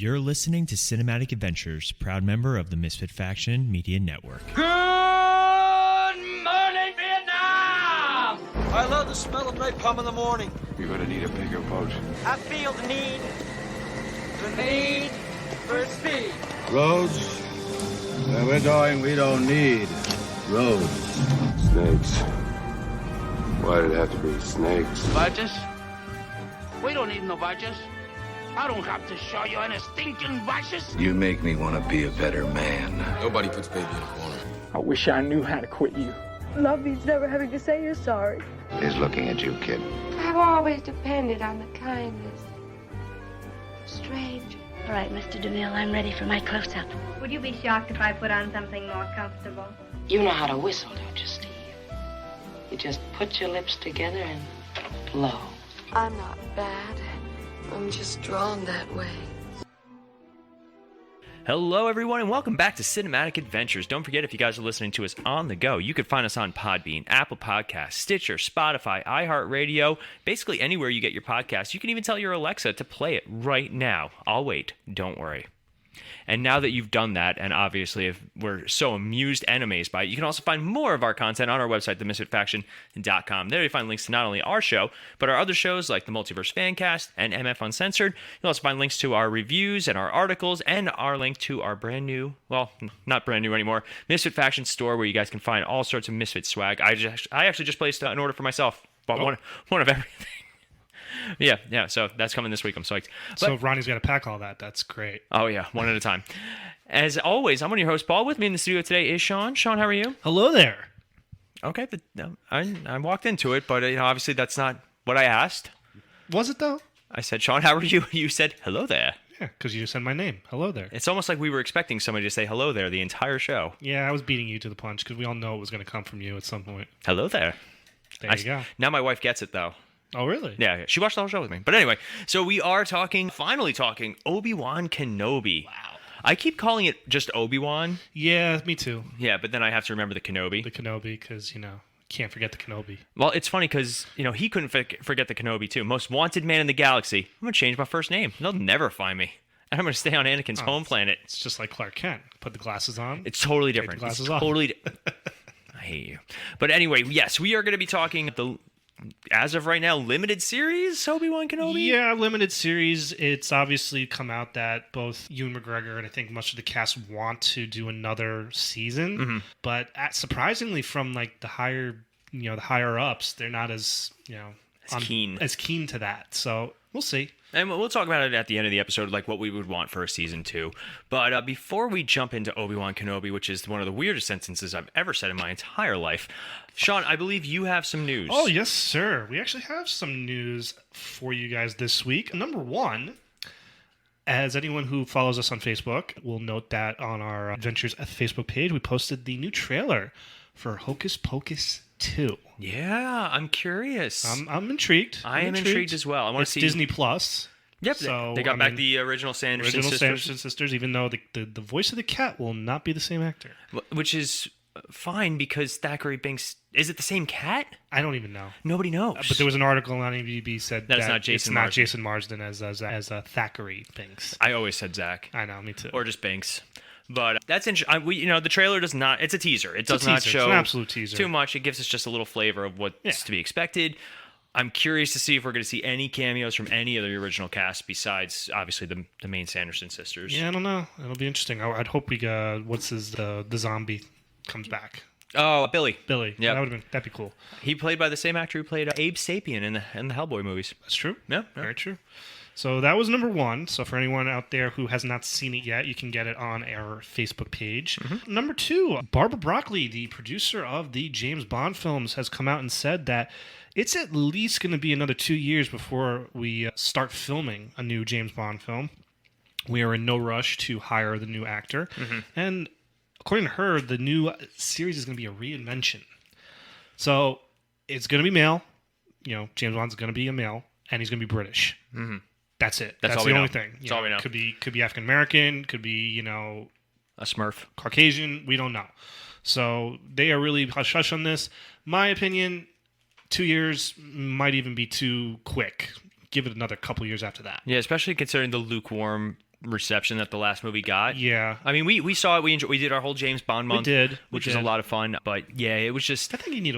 You're listening to Cinematic Adventures, proud member of the Misfit Faction Media Network. Good morning, Vietnam! I love the smell of napalm in the morning. You're gonna need a bigger boat. I feel the need for speed. Roads? Where we're going, we don't need roads. Snakes. Why did it have to be snakes? Badges? We don't need no badges. I don't have to show you any stinking badges. You make me want to be a better man. Nobody puts baby in a corner. I wish I knew how to quit you. Love means never having to say you're sorry. He's looking at you, kid. I've always depended on the kindness of strangers. All right, Mr. DeMille, I'm ready for my close-up. Would you be shocked if I put on something more comfortable? You know how to whistle, don't you, Steve? You just put your lips together and blow. I'm not bad. I'm just drawn that way. Hello, everyone, and welcome back to Cinematic Adventures. Don't forget, if you guys are listening to us on the go, you can find us on Podbean, Apple Podcasts, Stitcher, Spotify, iHeartRadio, basically anywhere you get your podcasts. You can even tell your Alexa to play it right now. I'll wait. Don't worry. And now that you've done that, and obviously if we're so amused and amazed by it, you can also find more of our content on our website, themisfitfaction.com. There you find links to not only our show, but our other shows like the Multiverse Fancast and MF Uncensored. You'll also find links to our reviews and our articles and our link to our brand new, well, not brand new anymore, Misfit Faction store where you guys can find all sorts of Misfit swag. I actually just placed an order for myself. Bought one of everything. Yeah, so that's coming this week. I'm psyched. So Ronnie's got to pack all that. That's great. Oh, yeah, one at a time. As always, I'm one of your hosts, Paul. With me in the studio today is Sean. Sean, how are you? Hello there. Okay, I walked into it, but obviously that's not what I asked. Was it, though? I said, Sean, how are you? You said, hello there. Yeah, because you just said my name. Hello there. It's almost like we were expecting somebody to say hello there the entire show. Yeah, I was beating you to the punch because we all know it was going to come from you at some point. Hello there. There you go. Now my wife gets it, though. Oh, really? Yeah, she watched the whole show with me. But anyway, so we are finally talking Obi-Wan Kenobi. Wow. I keep calling it just Obi-Wan. Yeah, me too. Yeah, but then I have to remember the Kenobi. The Kenobi, because, can't forget the Kenobi. Well, it's funny because, he couldn't forget the Kenobi, too. Most wanted man in the galaxy. I'm going to change my first name. They'll never find me. And I'm going to stay on Anakin's home planet. It's just like Clark Kent. Put the glasses on. It's totally different. Take the glasses off. I hate you. But anyway, yes, we are going to be talking as of right now, limited series Obi-Wan Kenobi? Yeah, limited series. It's obviously come out that both Ewan McGregor and I think much of the cast want to do another season. Mm-hmm. But surprisingly, from like the higher ups, they're not as keen to that. So we'll see. And we'll talk about it at the end of the episode, like what we would want for a season 2. But before we jump into Obi-Wan Kenobi, which is one of the weirdest sentences I've ever said in my entire life, Sean, I believe you have some news. Oh, yes, sir. We actually have some news for you guys this week. Number one, as anyone who follows us on Facebook will note that on our Adventures Facebook page, we posted the new trailer for Hocus Pocus 2. Yeah, I'm curious. I'm intrigued. I am intrigued as well. I want to see Disney Plus. Yep, so, they got back the original Sanderson sisters, even though the voice of the cat will not be the same actor. Which is fine because Thackeray Binks... Is it the same cat? I don't even know. Nobody knows. But there was an article on IMDb said that it's not Jason Marsden as Thackeray Binks. I always said Zach. I know, me too. Or just Binks. But that's interesting. The trailer does not... It's a teaser. It does not show it's an absolute teaser. Too much. It gives us just a little flavor of what's to be expected. I'm curious to see if we're going to see any cameos from any of the original cast besides, obviously, the main Sanderson sisters. Yeah, I don't know. It'll be interesting. I'd hope the zombie comes back. Oh, Billy. Yeah, that'd be cool. He played by the same actor who played Abe Sapien in the Hellboy movies. That's true. Yeah. Very true. So that was number one. So for anyone out there who has not seen it yet, you can get it on our Facebook page. Mm-hmm. Number two, Barbara Broccoli, the producer of the James Bond films, has come out and said that it's at least going to be another 2 years before we start filming a new James Bond film. We are in no rush to hire the new actor. Mm-hmm. And according to her, the new series is going to be a reinvention. So it's going to be male. James Bond's going to be a male, and he's going to be British. Mm-hmm. That's it. That's the only thing. That's all we know. Could be African American. Could be a Smurf, Caucasian. We don't know. So they are really hush hush on this. My opinion, 2 years might even be too quick. Give it another couple years after that. Yeah, especially considering the lukewarm reception that the last movie got. Yeah. I mean, we saw it. We did our whole James Bond month. Which was a lot of fun. But yeah, it was just. I think you need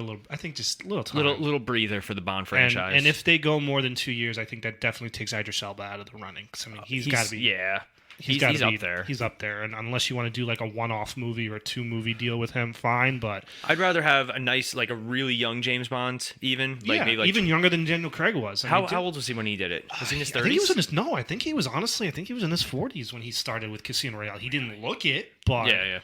just a little time. Little breather for the Bond franchise. And if they go more than 2 years, I think that definitely takes Idris Elba out of the running. 'Cause, I mean, he's got to be. Yeah. He's up there. He's up there, and unless you want to do like a one-off movie or a 2-movie deal with him, fine. But I'd rather have a nice, like a really young James Bond, even even younger than Daniel Craig was. How old was he when he did it? Was he in his 30s? I think he was in his I think he was in his 40s when he started with Casino Royale. He didn't look it, but yeah.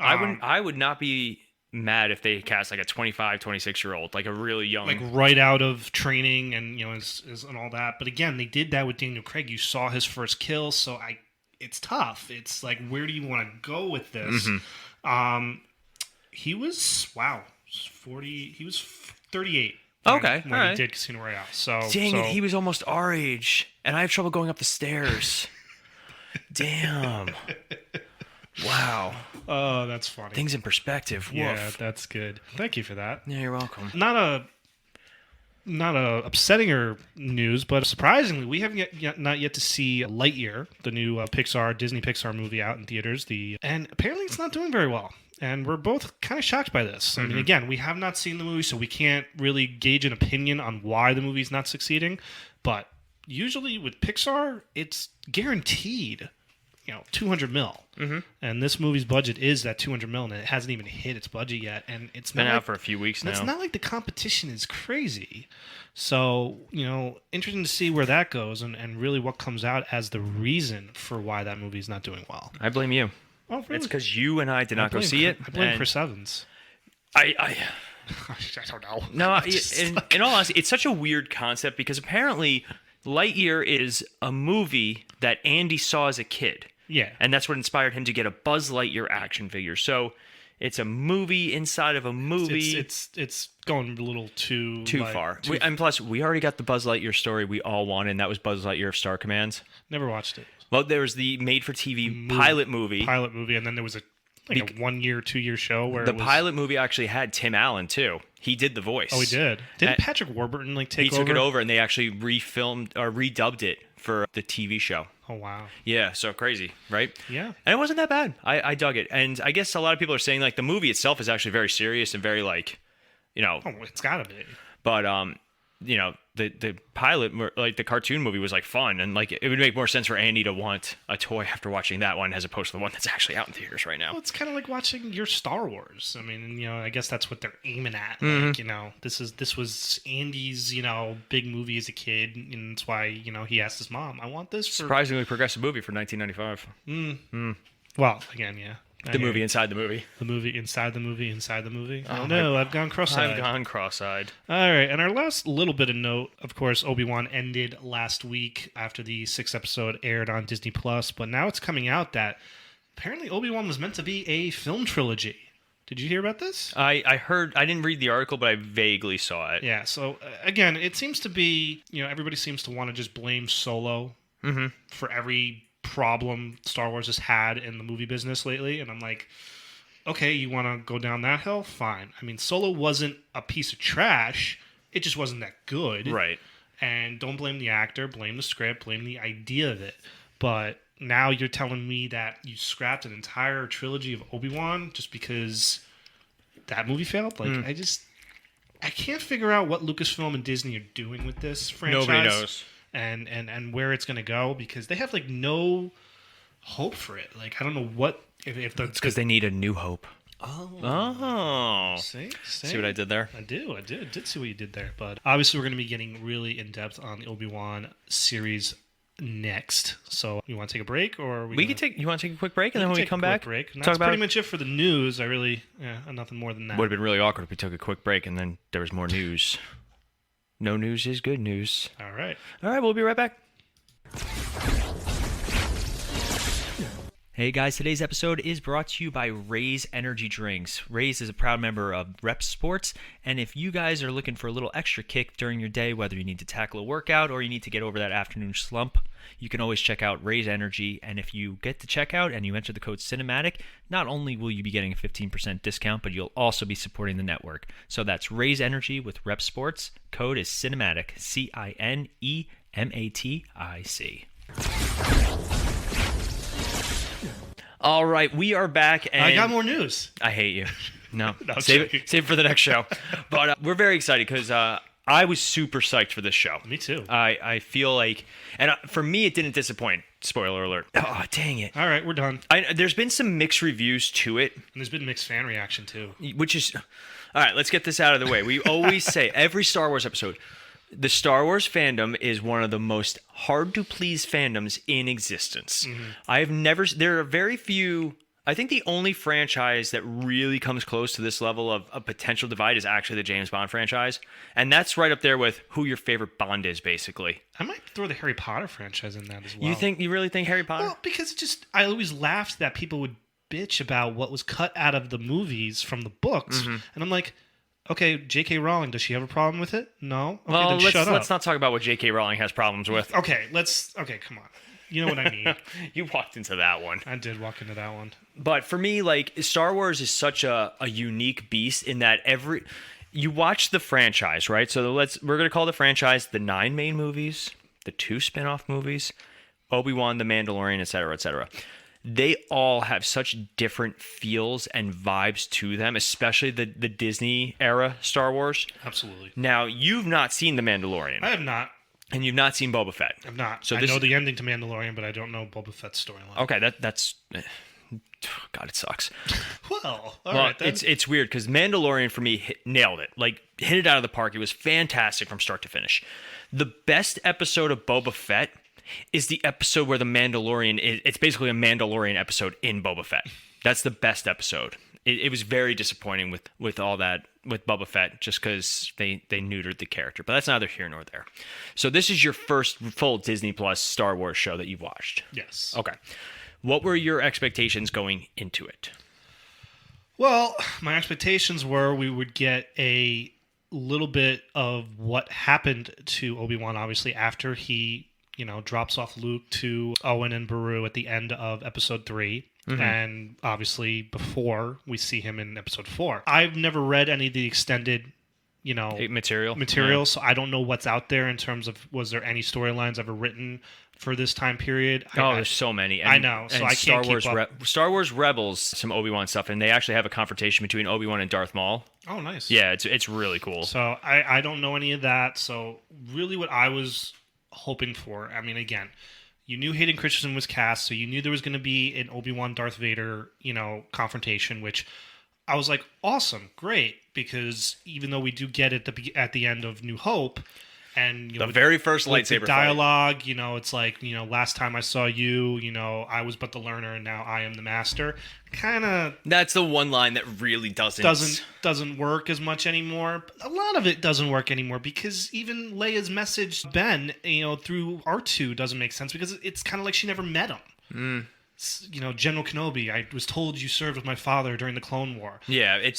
I would not be mad if they cast like a 25, 26-year-old, like a really young, like right out of training and and all that. But again, they did that with Daniel Craig. You saw his first kill, so it's tough. It's like, where do you want to go with this? Mm-hmm. He was 40. He was 38. Okay, when he did Casino Royale. So dang it, he was almost our age, and I have trouble going up the stairs. Damn. Wow. Oh, that's funny. Things in perspective. Woof. Yeah, that's good. Thank you for that. Yeah, you're welcome. Not a upsetting news, but surprisingly, we have not yet to see Lightyear, the new Disney Pixar movie out in theaters. And apparently it's not doing very well. And we're both kind of shocked by this. I mean, again, we have not seen the movie, so we can't really gauge an opinion on why the movie's not succeeding. But usually with Pixar, it's guaranteed, $200 million. And this movie's budget is that $200 million, and it hasn't even hit its budget yet. And it's been out for a few weeks now. It's not like the competition is crazy. So, interesting to see where that goes and really what comes out as the reason for why that movie's not doing well. I blame you. Oh, really? It's because you and I did not go see it. I blame Chris Evans. I don't know. No, in all honesty, it's such a weird concept because apparently Lightyear is a movie that Andy saw as a kid. Yeah. And that's what inspired him to get a Buzz Lightyear action figure. So it's a movie inside of a movie. It's going a little too far. And plus, we already got the Buzz Lightyear story we all wanted, and that was Buzz Lightyear of Star Commands. Never watched it. Well, there was the made-for-TV pilot movie. And then there was a 1-year, 2-year show where the pilot movie actually had Tim Allen too. He did the voice. Oh, he did. Didn't Patrick Warburton take over? He took it over, and they actually refilmed or redubbed it for the TV show. Oh, wow. Yeah, so crazy, right? Yeah. And it wasn't that bad. I dug it. And I guess a lot of people are saying, like, the movie itself is actually very serious and very, like, Oh, it's gotta be. But, the pilot, like, the cartoon movie was, like, fun. And, like, it would make more sense for Andy to want a toy after watching that one as opposed to the one that's actually out in theaters right now. Well, it's kind of like watching your Star Wars. I mean, I guess that's what they're aiming at. Mm-hmm. Like, this was Andy's, big movie as a kid. And that's why, he asked his mom, I want this for... Surprisingly progressive movie for 1995. Well, again, yeah. The movie inside the movie. The movie inside the movie inside the movie. Oh, no, I've gone cross-eyed. All right, and our last little bit of note, of course, Obi-Wan ended last week after the 6th episode aired on Disney+, but now it's coming out that apparently Obi-Wan was meant to be a film trilogy. Did you hear about this? I heard, I didn't read the article, but I vaguely saw it. Yeah, so again, it seems to be, everybody seems to want to just blame Solo for every problem Star Wars has had in the movie business lately, and I'm like, okay, you want to go down that hill? Fine. I mean, Solo wasn't a piece of trash. It just wasn't that good. Right. And don't blame the actor, blame the script, blame the idea of it. But now you're telling me that you scrapped an entire trilogy of Obi-Wan just because that movie failed? Like, I can't figure out what Lucasfilm and Disney are doing with this franchise. Nobody knows. And where it's going to go, because they have, like, no hope for it. Like, I don't know what... if it's because they need a new hope. Oh. See what I did there? I did see what you did there. But obviously we're going to be getting really in-depth on the Obi-Wan series next. So you want to take a break, or you want to take a quick break, and then when we come back, that's pretty much it for the news. I really, nothing more than that. Would have been really awkward if we took a quick break and then there was more news. No news is good news. All right, we'll be right back. Hey guys, today's episode is brought to you by Raise Energy Drinks. Raise is a proud member of Rep Sports, and if you guys are looking for a little extra kick during your day, whether you need to tackle a workout or you need to get over that afternoon slump, you can always check out Raise Energy, and if you get to checkout and you enter the code CINEMATIC, not only will you be getting a 15% discount, but you'll also be supporting the network. So that's Raise Energy with Rep Sports. Code is CINEMATIC, CINEMATIC. All right, we are back, and I got more news. I hate you. No, No, save it for the next show. But we're very excited because I was super psyched for this show. Me too. I feel like, and for me, it didn't disappoint. Spoiler alert. Oh, dang it. All right, we're done. There's been some mixed reviews to it. And there's been mixed fan reaction too. Which is, all right, let's get this out of the way. We always say, every Star Wars episode, the Star Wars fandom is one of the most hard-to-please fandoms in existence. Mm-hmm. There are very few... I think the only franchise that really comes close to this level of a potential divide is actually the James Bond franchise. And that's right up there with who your favorite Bond is, basically. I might throw the Harry Potter franchise in that as well. You really think Harry Potter? Well, because I always laughed that people would bitch about what was cut out of the movies from the books. Mm-hmm. And I'm like, okay, J.K. Rowling, does she have a problem with it? No? Okay, well, then let's not talk about what J.K. Rowling has problems with. Okay, come on. You know what I mean. You walked into that one. I did walk into that one. But for me, like, Star Wars is such a unique beast in that you watch the franchise, right? So we're going to call the franchise the 9 main movies, the 2 spin-off movies, Obi-Wan, The Mandalorian, etc., etc. They all have such different feels and vibes to them, especially the Disney era Star Wars. Absolutely. Now, you've not seen The Mandalorian. I have not. And you've not seen Boba Fett. I've not. So I know the ending to Mandalorian, but I don't know Boba Fett's storyline. Okay, that's... God, it sucks. All right then. It's weird because Mandalorian for me nailed it. Like, hit it out of the park. It was fantastic from start to finish. The best episode of Boba Fett is the episode where the Mandalorian it's basically a Mandalorian episode in Boba Fett. That's the best episode. It was very disappointing with all that with Boba Fett just because they neutered the character. But that's neither here nor there. So this is your first full Disney Plus Star Wars show that you've watched. Yes. Okay. What were your expectations going into it? Well, my expectations were we would get a little bit of what happened to Obi-Wan, obviously, after he, drops off Luke to Owen and Beru at the end of Episode 3. Mm-hmm. And obviously before we see him in Episode 4. I've never read any of the extended, material, yeah. So I don't know what's out there in terms of was there any storylines ever written for this time period. There's so many. I know, so I can't keep up. Star Wars Rebels, some Obi-Wan stuff, and they actually have a confrontation between Obi-Wan and Darth Maul. Oh, nice. Yeah, it's really cool. So I don't know any of that. So really what I was hoping for, I mean, again, you knew Hayden Christensen was cast, so you knew there was going to be an Obi-Wan Darth Vader, confrontation, which I was like, awesome, great, because even though we do get it at the end of New Hope, and the very first lightsaber dialogue, it's like, last time I saw you, I was but the learner, and now I am the master. Kind of. That's the one line that really doesn't work as much anymore. A lot of it doesn't work anymore because even Leia's message to Ben, through R2 doesn't make sense because it's kind of like she never met him. General Kenobi, I was told you served with my father during the Clone War. Yeah, it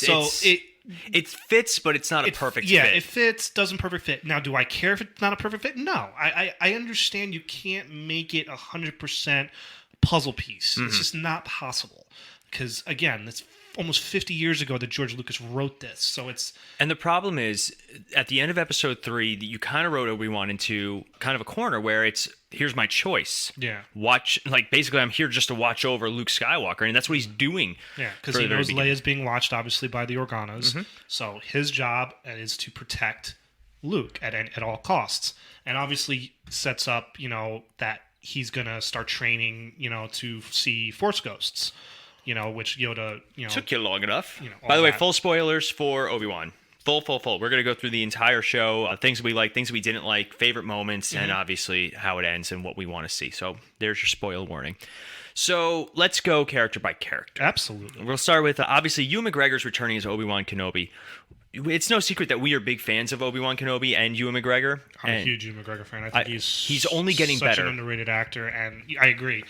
fits, but it's not a perfect fit. Yeah, it fits, doesn't perfect fit. Now, do I care if it's not a perfect fit? No. I understand you can't make it 100% puzzle piece. Mm-hmm. It's just not possible. Because, again, it's almost 50 years ago that George Lucas wrote this. So it's... And the problem is, at the end of Episode 3, you kind of wrote Obi-Wan into kind of a corner where it's, here's my choice. Yeah. Basically, I'm here just to watch over Luke Skywalker, and that's what he's doing. Yeah, because he knows Leia's being watched, obviously, by the Organas. Mm-hmm. So his job is to protect Luke at all costs. And obviously sets up, that he's going to start training, to see Force ghosts. Which Yoda, took you long enough. By the way, full spoilers for Obi-Wan. Full. We're going to go through the entire show, things we like, things we didn't like, favorite moments, and obviously how it ends and what we want to see. So there's your spoil warning. So let's go character by character. Absolutely. We'll start with, obviously, Ewan McGregor's returning as Obi-Wan Kenobi. It's no secret that we are big fans of Obi-Wan Kenobi and Ewan McGregor. I'm a huge Ewan McGregor fan. I think he's only getting such better. An underrated actor, and I agree.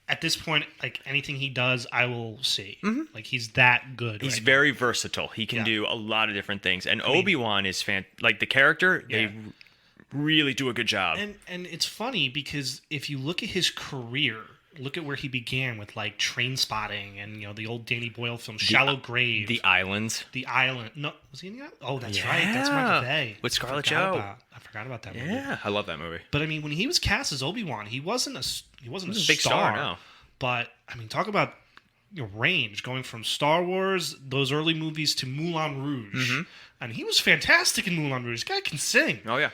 At this point, like anything he does, I will see. Mm-hmm. Like he's that good. He's very versatile. He can do a lot of different things. And Obi-Wan is like the character. Yeah. They really do a good job. And it's funny because if you look at his career, look at where he began with like Train Spotting and the old Danny Boyle film Shallow Grave, The Island. No, was he in the Island? Oh, that's right. That's Michael Bay with Scarlett Joe. I forgot about that movie. Yeah, I love that movie. But I mean, when he was cast as Obi-Wan, he wasn't a big star. No. But, I mean, talk about range, going from Star Wars, those early movies, to Moulin Rouge. And he was fantastic in Moulin Rouge. This guy can sing. Oh, yeah.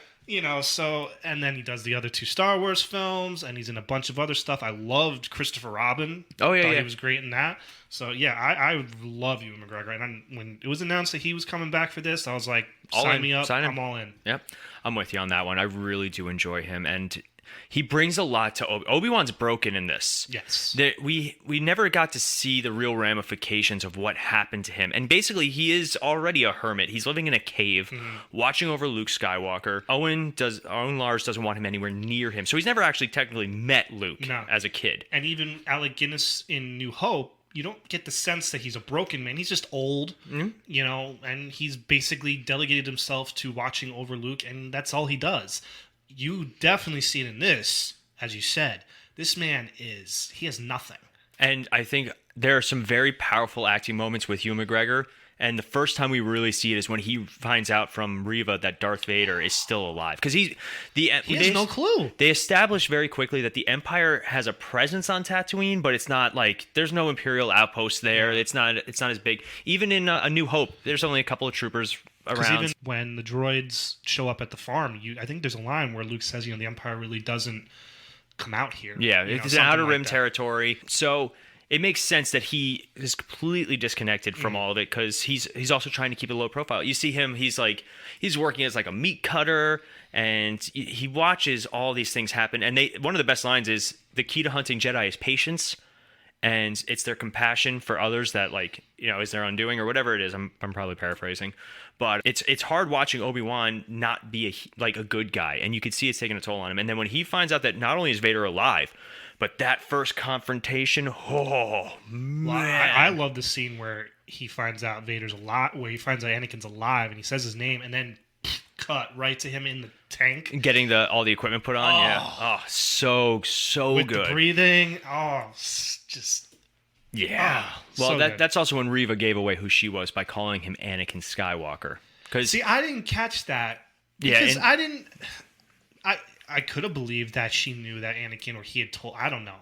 So, and then he does the other 2 Star Wars films, and he's in a bunch of other stuff. I loved Christopher Robin. Oh, yeah, Thought yeah. he was great in that. So, yeah, I love Ewan McGregor. And when it was announced that he was coming back for this, I was like, sign me up. I'm all in. Yep. I'm with you on that one. I really do enjoy him. And he brings a lot to Obi-Wan's broken in this. Yes. We never got to see the real ramifications of what happened to him. And basically, he is already a hermit. He's living in a cave, watching over Luke Skywalker. Owen Lars doesn't want him anywhere near him. So he's never actually technically met Luke as a kid. And even Alec Guinness in New Hope, you don't get the sense that he's a broken man. He's just old, and he's basically delegated himself to watching over Luke, and that's all he does. You definitely see it in this, as you said. This man he has nothing. And I think there are some very powerful acting moments with Ewan McGregor. And the first time we really see it is when he finds out from Reva that Darth Vader is still alive. Because he has no clue. They establish very quickly that the Empire has a presence on Tatooine, but it's not like there's no Imperial outpost there. It's not as big. Even in A New Hope, there's only a couple of troopers around. Even when the droids show up at the farm, I think there's a line where Luke says, the Empire really doesn't come out here. Yeah, it's an Outer Rim territory. So it makes sense that he is completely disconnected from all of it, because he's also trying to keep a low profile. You see him, he's working as like a meat cutter, and he watches all these things happen. And one of the best lines is, the key to hunting Jedi is patience, and it's their compassion for others that is their undoing, or whatever it is. I'm probably paraphrasing, but it's hard watching Obi-Wan not be a good guy, and you can see it's taking a toll on him. And then when he finds out that not only is Vader alive, but that first confrontation, oh man! Well, I love the scene where he finds out Vader's alive, where he finds out Anakin's alive, and he says his name, and then cut right to him in the tank, getting all the equipment put on. So with good. The breathing, just that's also when Reva gave away who she was by calling him Anakin Skywalker. See, I didn't catch that because I could have believed that she knew that Anakin, or he had told. I don't know.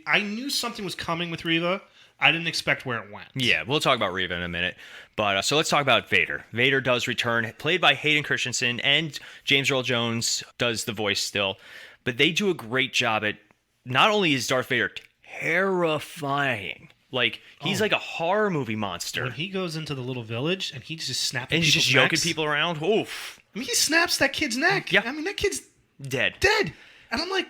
I knew something was coming with Reva. I didn't expect where it went. Yeah, we'll talk about Reva in a minute. But so let's talk about Vader. Vader does return, played by Hayden Christensen, and James Earl Jones does the voice still. But they do a great job at, not only is Darth Vader terrifying, he's like a horror movie monster. When he goes into the little village and he's just snapping and he's people's just yoking necks. people around. Oof. I mean, he snaps that kid's neck. Yeah. I mean, that kid's dead. And I'm like,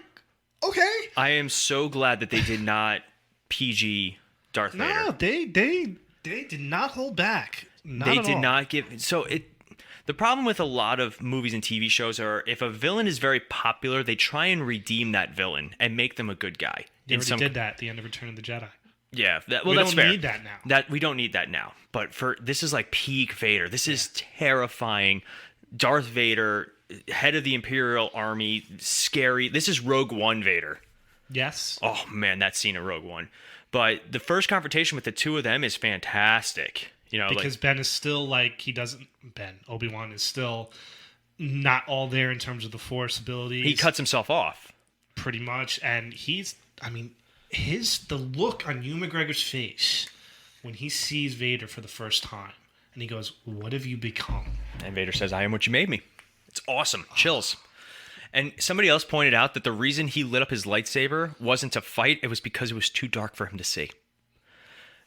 okay. I am so glad that they did not PG Darth Vader. No, they did not hold back. They did not give. So the problem with a lot of movies and TV shows are, if a villain is very popular, they try and redeem that villain and make them a good guy. They already did that at the end of Return of the Jedi. Yeah, we that's don't fair. need that now. We don't need that now. But this is like peak Vader. This is terrifying. Darth Vader, head of the Imperial Army, scary. This is Rogue One Vader. Yes. Oh man, that scene in Rogue One. But the first confrontation with the two of them is fantastic. Because Ben is still Obi-Wan is still not all there in terms of the Force abilities. He cuts himself off. Pretty much. And the look on Ewan McGregor's face when he sees Vader for the first time, and he goes, "What have you become?" And Vader says, "I am what you made me." It's awesome. Chills. And somebody else pointed out that the reason he lit up his lightsaber wasn't to fight, it was because it was too dark for him to see.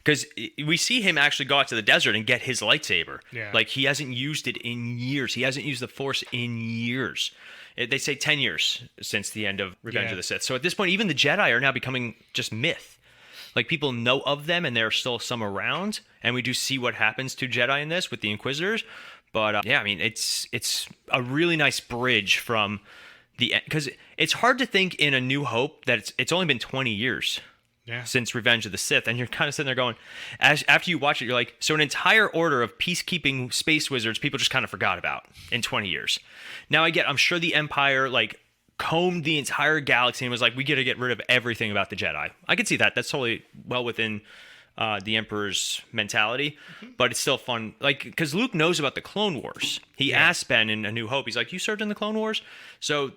Because we see him actually go out to the desert and get his lightsaber. Yeah. He hasn't used it in years. He hasn't used the Force in years. They say 10 years since the end of Revenge of the Sith. So at this point, even the Jedi are now becoming just myth. People know of them, and there are still some around. And we do see what happens to Jedi in this with the Inquisitors. But it's a really nice bridge from the end. Because it's hard to think in A New Hope that it's only been 20 years. Yeah. Since Revenge of the Sith, and you're kind of sitting there going, after you watch it, you're like, so an entire order of peacekeeping space wizards people just kind of forgot about in 20 years. Now I'm sure the Empire combed the entire galaxy and was like, we got to get rid of everything about the Jedi. I could see that. That's totally well within the Emperor's mentality, but it's still fun. Because Luke knows about the Clone Wars. He asked Ben in A New Hope, he's like, you served in the Clone Wars? So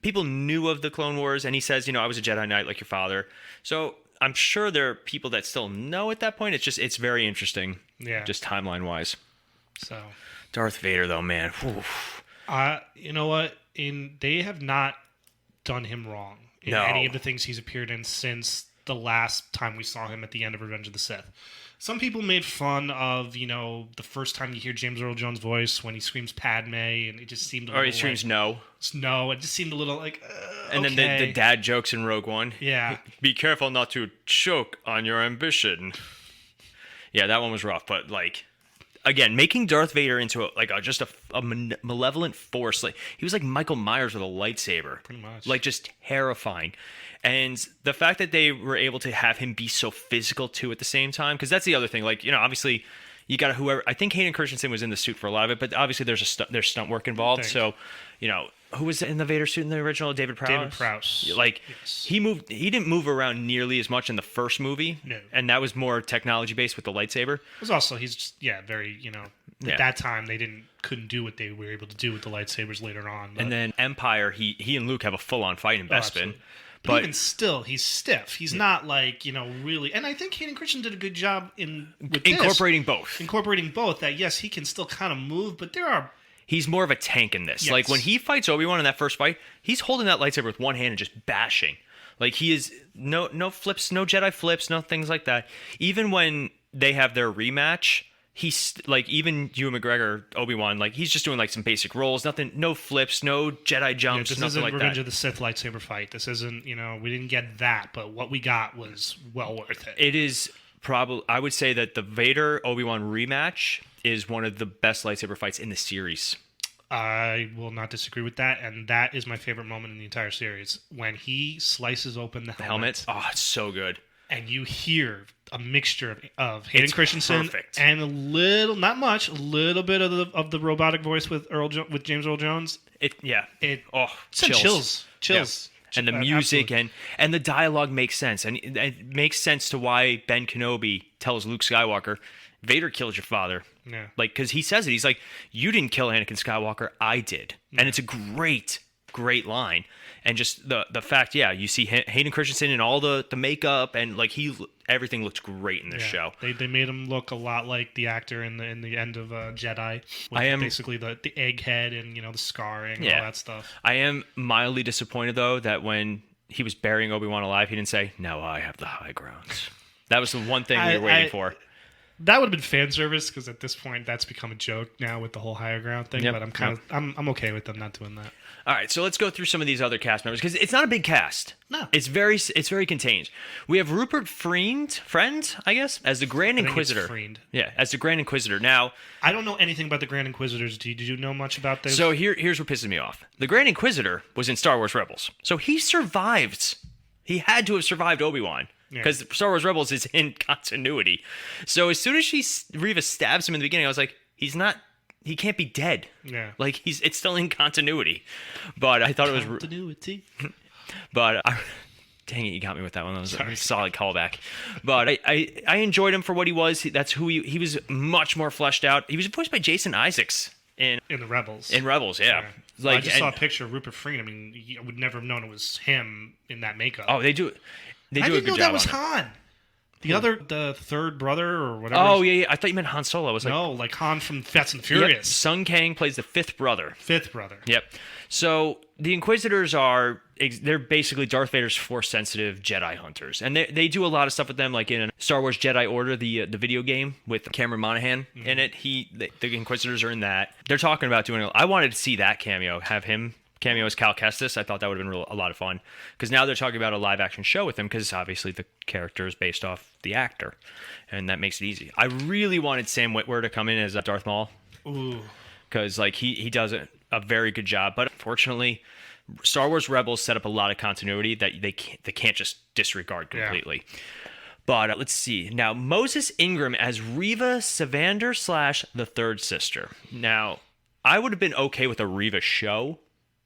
people knew of the Clone Wars, and he says, I was a Jedi Knight like your father. So I'm sure there are people that still know at that point. It's very interesting. Yeah. Just timeline-wise. So. Darth Vader, though, man. You know what? They have not done him wrong in any of the things he's appeared in since the last time we saw him at the end of Revenge of the Sith. Some people made fun of, the first time you hear James Earl Jones' voice when he screams Padme, and it just seemed a little he screams no. No, it just seemed a little like, and okay. then the dad jokes in Rogue One. Yeah. Be careful not to choke on your ambition. Yeah, that one was rough, but, again, making Darth Vader into just a malevolent force. He was like Michael Myers with a lightsaber. Pretty much. Just terrifying. And the fact that they were able to have him be so physical too at the same time, because that's the other thing. Obviously, you got whoever. I think Hayden Christensen was in the suit for a lot of it, but obviously there's stunt work involved. So, who was in the Vader suit in the original? David Prowse. David Prowse. Yes. He didn't move around nearly as much in the first movie. No. And that was more technology based with the lightsaber. It was also he's just, very at that time they couldn't do what they were able to do with the lightsabers later on. But. And then Empire, he and Luke have a full on fight in Bespin. But even still, he's stiff. He's not really. And I think Hayden Christensen did a good job incorporating both. Incorporating both. That yes, he can still kind of move, but he's more of a tank in this. Yes. When he fights Obi-Wan in that first fight, he's holding that lightsaber with one hand and just bashing. He is no flips, no Jedi flips, no things like that. Even when they have their rematch, he's even Ewan McGregor, Obi-Wan, he's just doing some basic rolls, nothing, no flips, no Jedi jumps, this nothing isn't like Revenge that. of the Sith lightsaber fight. This isn't, we didn't get that, but what we got was well worth it. It is probably, I would say that the Vader Obi-Wan rematch is one of the best lightsaber fights in the series. I will not disagree with that, and that is my favorite moment in the entire series when he slices open the helmet. Oh, it's so good. And you hear a mixture of Hayden Christensen and a little bit of the robotic voice with James Earl Jones. Chills. Yeah. And the music and the dialogue makes sense, and it makes sense to why Ben Kenobi tells Luke Skywalker, Vader killed your father. Yeah. Because he says it. He's like, you didn't kill Anakin Skywalker, I did. And it's a great line. And just the fact, you see Hayden Christensen in all the makeup, and everything looks great in this show. They made him look a lot like the actor in the end of Jedi. With basically the egghead and the scarring and all that stuff. I am mildly disappointed though that when he was burying Obi-Wan alive, he didn't say, "No, I have the high ground." That was the one thing we were waiting for. That would have been fan service because at this point that's become a joke now with the whole higher ground thing. Yep. But I'm okay with them not doing that. All right, so let's go through some of these other cast members because it's not a big cast. No, it's very contained. We have Rupert Friend, I guess, as the Grand Inquisitor. Yeah, as the Grand Inquisitor. Now, I don't know anything about the Grand Inquisitors. Did you know much about this? So here's what pisses me off. The Grand Inquisitor was in Star Wars Rebels, so he survived. He had to have survived Obi-Wan. Because Star Wars Rebels is in continuity. So as soon as Reva stabs him in the beginning, I was like, he can't be dead. Yeah. It's still in continuity. But I thought it was... Continuity. But, dang it, you got me with that one. That was a solid callback. But I enjoyed him for what he was. That's who he was much more fleshed out. He was voiced by Jason Isaacs. In the Rebels. In Rebels, yeah. I just saw a picture of Rupert Friend. I mean, I would never have known it was him in that makeup. Oh, they do it. I didn't know that was Han. The third brother or whatever. Oh, yeah. I thought you meant Han Solo. I was like... No, like Han from Fast and Furious. Yep. Sung Kang plays the fifth brother. Yep. So the Inquisitors they're basically Darth Vader's Force-sensitive Jedi hunters. And they do a lot of stuff with them, like in Star Wars Jedi Order, the video game with Cameron Monaghan in it. The Inquisitors are in that. They're talking about doing... I wanted to see that cameo, have him... cameo as Cal Kestis. I thought that would have been a lot of fun because now they're talking about a live-action show with him because obviously the character is based off the actor, and that makes it easy. I really wanted Sam Witwer to come in as Darth Maul. Ooh, because he does a very good job, but unfortunately, Star Wars Rebels set up a lot of continuity that they can't just disregard completely. Yeah. But let's see. Now, Moses Ingram as Reva Savander / the Third Sister. Now, I would have been okay with a Reva show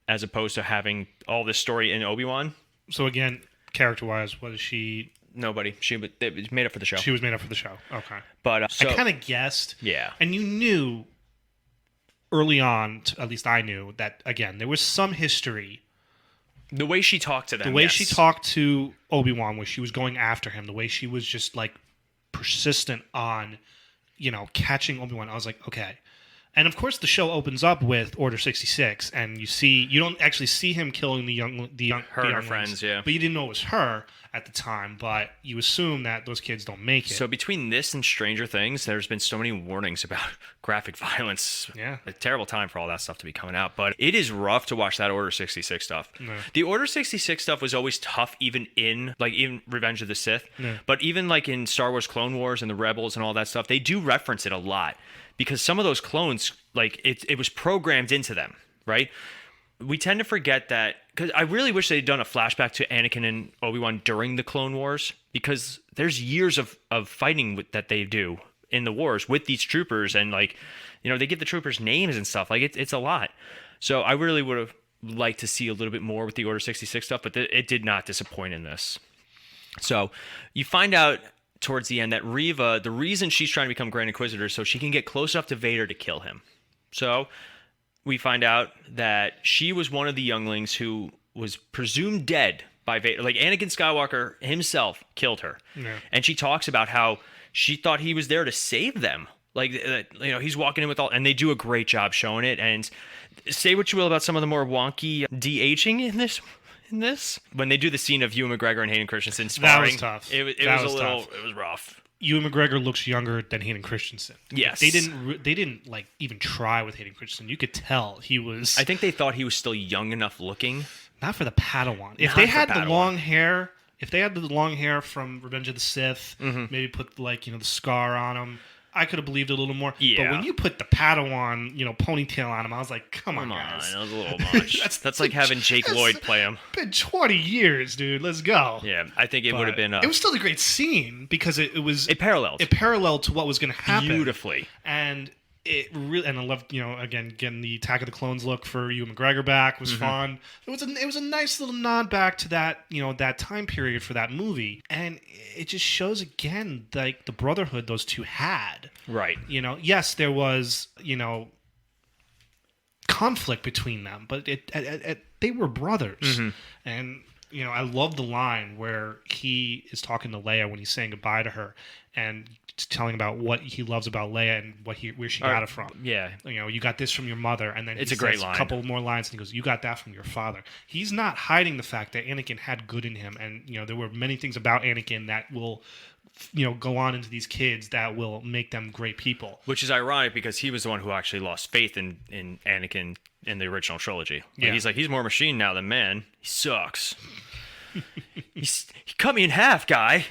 as opposed to having all this story in Obi-Wan. So again, character-wise, what is she? Nobody. It was made up for the show. She was made up for the show. Okay. But I kind of guessed. Yeah. And you knew early on, at least I knew, that, again, there was some history The way she talked to them. The way she talked to Obi-Wan, where she was going after him, the way she was just like persistent on, catching Obi-Wan. I was like, okay. And of course, the show opens up with Order 66, and you don't actually see him killing the her and her friends, yeah. But you didn't know it was her at the time, but you assume that those kids don't make it. So between this and Stranger Things, there's been so many warnings about graphic violence. Yeah. A terrible time for all that stuff to be coming out, but it is rough to watch that Order 66 stuff. No. The Order 66 stuff was always tough, even in Revenge of the Sith, No. but even like in Star Wars Clone Wars and the Rebels and all that stuff, they do reference it a lot. Because some of those clones, like, it was programmed into them, right? We tend to forget that, because I really wish they'd done a flashback to Anakin and Obi-Wan during the Clone Wars, because there's years of fighting that they do in the wars with these troopers, and, like, they give the troopers names and stuff. Like, it's a lot. So I really would have liked to see a little bit more with the Order 66 stuff, but it did not disappoint in this. So you find out towards the end that Reva, the reason she's trying to become Grand Inquisitor is so she can get close enough to Vader to kill him. So we find out that she was one of the younglings who was presumed dead by Vader. Like, Anakin Skywalker himself killed her. Yeah. And she talks about how she thought he was there to save them. Like, he's walking in with all, and they do a great job showing it. And say what you will about some of the more wonky de-aging in this. When they do the scene of Ewan McGregor and Hayden Christensen sparring, that was tough. It was tough. It was rough. Ewan McGregor looks younger than Hayden Christensen. Yes, they didn't like even try with Hayden Christensen. You could tell he was. I think they thought he was still young enough looking. Not for the Padawan. If they had the long hair from Revenge of the Sith, maybe put the scar on him, I could have believed it a little more. Yeah. But when you put the Padawan, ponytail on him, I was like, come on, guys. That was a little much. that's like having Jake Lloyd play him. Been 20 years, dude. Let's go. Yeah, I think it would have been. It was still a great scene because it paralleled. It paralleled to what was going to happen beautifully. And it really, and I loved, again, getting the Attack of the Clones look for Ewan McGregor back was fun. It was a nice little nod back to that, that time period for that movie, and it just shows again like the brotherhood those two had. Right. Yes, there was conflict between them, but they were brothers, and I love the line where he is talking to Leia when he's saying goodbye to her, and telling about what he loves about Leia and where she got it from. Yeah. You got this from your mother, and then it's he a great says line. A couple more lines, and he goes, "You got that from your father." He's not hiding the fact that Anakin had good in him, and there were many things about Anakin that will go on into these kids that will make them great people. Which is ironic because he was the one who actually lost faith in Anakin in the original trilogy. Yeah. He's more machine now than man. He sucks. He cut me in half, guy.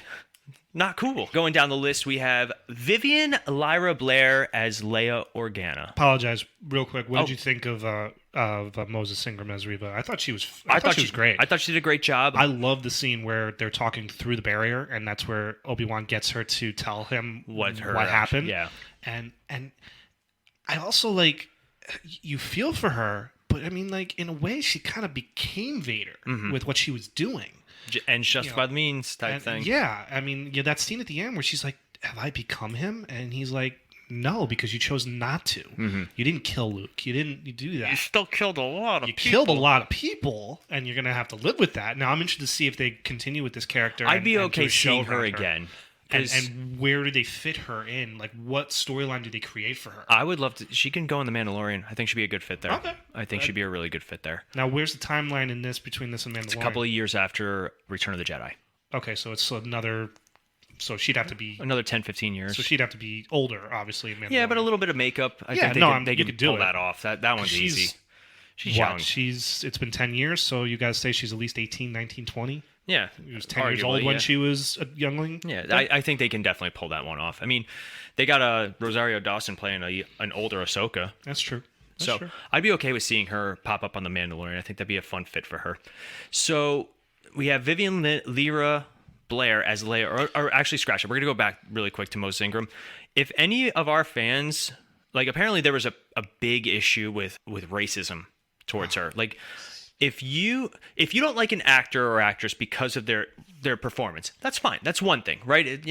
Not cool. Going down the list, we have Vivian Lyra Blair as Leia Organa. Apologize real quick. What did you think of Moses Ingram as Reva? I thought she was. I thought she was great. I thought she did a great job. I love the scene where they're talking through the barrier, and that's where Obi-Wan gets her to tell him what happened. Yeah, and I also you feel for her, but I mean, in a way, she kind of became Vader with what she was doing. And just by the means type thing. Yeah, I mean, that scene at the end where she's like, "Have I become him?" And he's like, "No, because you chose not to. You didn't kill Luke. You didn't do that. You still killed a lot of people. You killed a lot of people, and you're gonna have to live with that." Now, I'm interested to see if they continue with this character. I'd be okay seeing her again. And where do they fit her in? What storyline do they create for her? I would love to. She can go in The Mandalorian. I think she'd be a good fit there. Okay. I think she'd be a really good fit there. Now, where's the timeline in this between this and Mandalorian? It's a couple of years after Return of the Jedi. Okay, so it's another. So she'd have to be another 10, 15 years. So she'd have to be older, obviously. In yeah, but a little bit of makeup. I think they could pull that off. That one's easy. She's young. It's been 10 years, so you guys say she's at least 18, 19, 20? Yeah. She was 10 years old when she was a youngling? Yeah, I think they can definitely pull that one off. I mean, they got Rosario Dawson playing an older Ahsoka. That's true. So I'd be okay with seeing her pop up on The Mandalorian. I think that'd be a fun fit for her. So we have Vivian Lyra Blair as Leia, or actually scratch it. We're going to go back really quick to Moses Ingram. If any of our fans, apparently there was a big issue with racism towards her. if you don't like an actor or actress because of their performance, that's fine. That's one thing, right?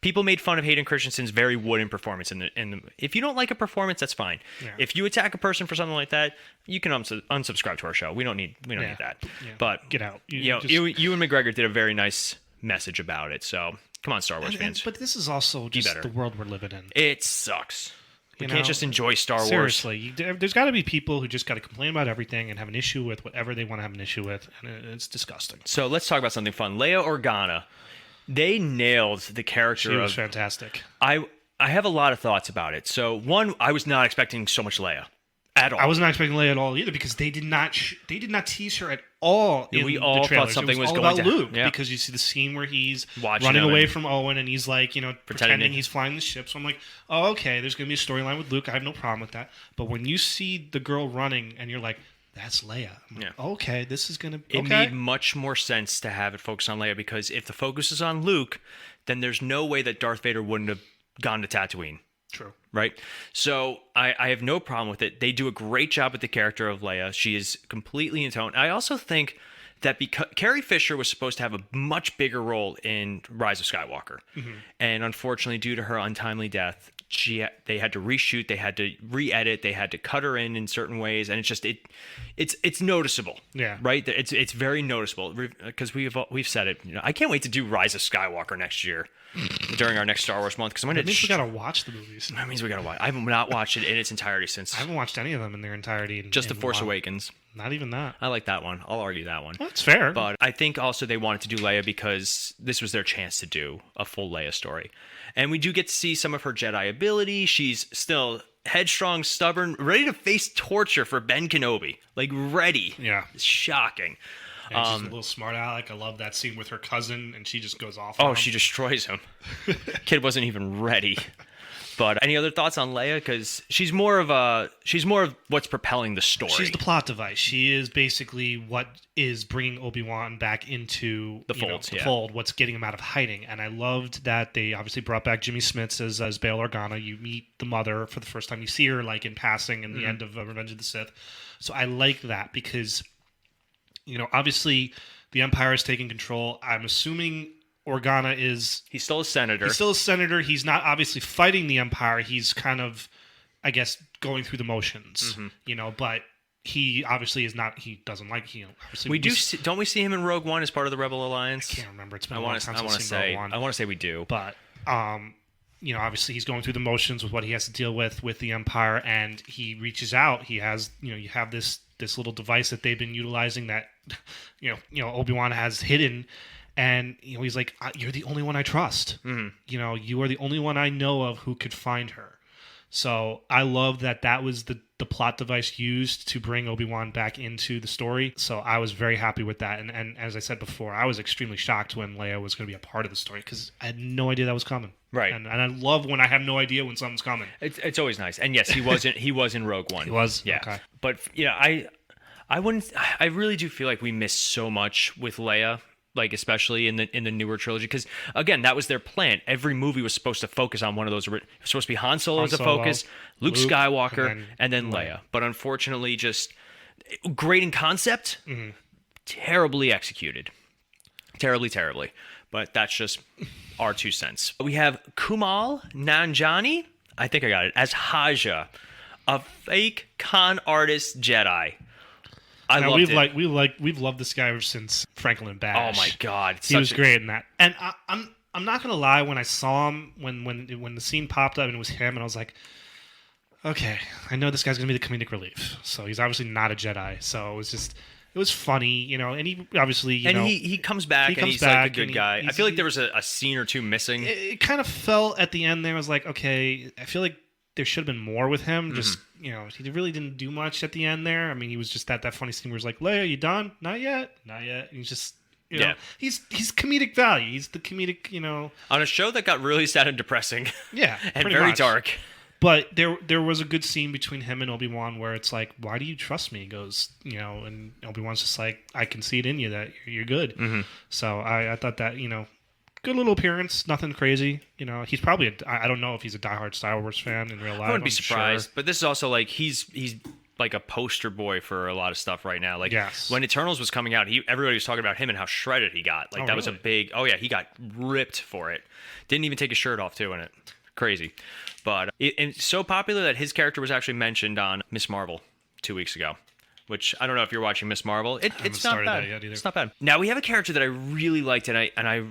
People made fun of Hayden Christensen's very wooden performance if you don't like a performance, that's fine. Yeah. If you attack a person for something like that, you can unsubscribe to our show. We don't need that. Yeah. But get out. Ewan McGregor did a very nice message about it. So come on, Star Wars fans. But this is also just the world we're living in. It sucks. We can't just enjoy Star Wars. Seriously, there's got to be people who just got to complain about everything and have an issue with whatever they want to have an issue with, and it's disgusting. So let's talk about something fun. Leia Organa, they nailed the character. She was fantastic. I have a lot of thoughts about it. So one, I was not expecting so much Leia at all. I was not expecting Leia at all either because they did not tease her at all. We all thought something was all going about to Luke, yeah. because you see the scene where he's watching running away from Owen and he's like, pretending to... he's flying the ship. So I'm like, oh, okay, there's going to be a storyline with Luke. I have no problem with that. But when you see the girl running and you're like, that's Leia. I'm like, okay, this is going to be It made much more sense to have it focus on Leia because if the focus is on Luke, then there's no way that Darth Vader wouldn't have gone to Tatooine. True. Right? So I have no problem with it. They do a great job with the character of Leia. She is completely in tone. I also think that because Carrie Fisher was supposed to have a much bigger role in Rise of Skywalker. Mm-hmm. And unfortunately, due to her untimely death, they had to reshoot, they had to re-edit, they had to cut her in certain ways, and it's noticeable. Yeah. Right? It's very noticeable because we've said it. I can't wait to do Rise of Skywalker next year. During our next Star Wars month, because I'm going to. That means we gotta watch the movies. That means we gotta watch. I have not watched it in its entirety since. I haven't watched any of them in their entirety. Just The Force Awakens. Not even that. I like that one. I'll argue that one. Well, that's fair. But I think also they wanted to do Leia because this was their chance to do a full Leia story, and we do get to see some of her Jedi ability. She's still headstrong, stubborn, ready to face torture for Ben Kenobi. Like ready. Yeah. It's shocking. And she's a little smart aleck. I love that scene with her cousin, and she just goes off. Oh, she destroys him. Kid wasn't even ready. But any other thoughts on Leia? Because she's more of what's propelling the story. She's the plot device. She is basically what is bringing Obi-Wan back into the fold. What's getting him out of hiding. And I loved that they obviously brought back Jimmy Smits as Bail Organa. You meet the mother for the first time. You see her like in passing in the end of Revenge of the Sith. So I like that because. Obviously, the Empire is taking control. I'm assuming Organa is... He's still a senator. He's not obviously fighting the Empire. He's kind of, I guess, going through the motions. Mm-hmm. But he obviously is not... He doesn't like... Obviously don't we see him in Rogue One as part of the Rebel Alliance? I can't remember. It's been a long time since I've seen Rogue One. I want to say we do. But... obviously he's going through the motions with what he has to deal with the Empire, and he reaches out. He has, you have this little device that they've been utilizing that, Obi-Wan has hidden, and he's like, "You're the only one I trust. Mm-hmm. You are the only one I know of who could find her." So I love that was the plot device used to bring Obi-Wan back into the story. So I was very happy with that. And as I said before, I was extremely shocked when Leia was going to be a part of the story because I had no idea that was coming. Right. And I love when I have no idea when something's coming. It's always nice. And yes, he was in Rogue One. He was? Yeah. Okay. But I really do feel like we missed so much with Leia. Like especially in the newer trilogy, because again, that was their plan. Every movie was supposed to focus on one of those. It was supposed to be Han Solo as a focus, Luke Skywalker, and then Leia. But unfortunately, just great in concept, terribly executed, terribly. But that's just our 2 cents. We have Kumail Nanjiani, I think I got it, as Haja, a fake con artist Jedi. We've loved this guy ever since Franklin and Bash. Oh my God, he was great in that. And I'm not gonna lie, when I saw him when the scene popped up and it was him, and I was like, okay, I know this guy's gonna be the comedic relief. So he's obviously not a Jedi. So it was funny, and he obviously he comes back and he's like a good guy. I feel like there was a scene or two missing. It kind of felt at the end there. I was like, okay, I feel like there should have been more with him. Just he really didn't do much at the end there. I mean, he was just that funny scene where he's like, Leia, you done? Not yet. He's just he's comedic value. He's the comedic on a show that got really sad and depressing. Yeah, and very dark. But there was a good scene between him and Obi-Wan where it's like, why do you trust me? He goes, and Obi-Wan's just like, I can see it in you that you're good. Mm-hmm. So I thought that good little appearance, nothing crazy. He's probably I don't know if he's a diehard Star Wars fan in real life. I wouldn't be surprised, but this is also like he's like a poster boy for a lot of stuff right now. Like Yes. when Eternals was coming out, everybody was talking about him and how shredded he got. Like that was a really? big. Oh yeah, he got ripped for it. Didn't even take his shirt off too in it. Crazy, but it's so popular that his character was actually mentioned on Miss Marvel 2 weeks ago. Which I don't know if you're watching Miss Marvel. It's not bad. That yet either. It's not bad. Now we have a character that I really liked, and I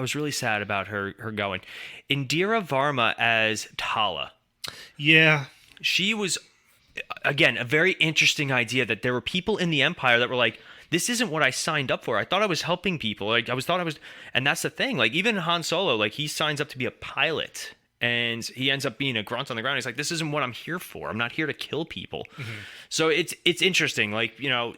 was really sad about her going. Indira Varma as Tala. Yeah. She was, again, a very interesting idea that there were people in the Empire that were like, this isn't what I signed up for. I thought I was helping people. Like and that's the thing. Like even Han Solo, like he signs up to be a pilot. And he ends up being a grunt on the ground. He's like, this isn't what I'm here for. I'm not here to kill people. Mm-hmm. So it's interesting. Like, you know,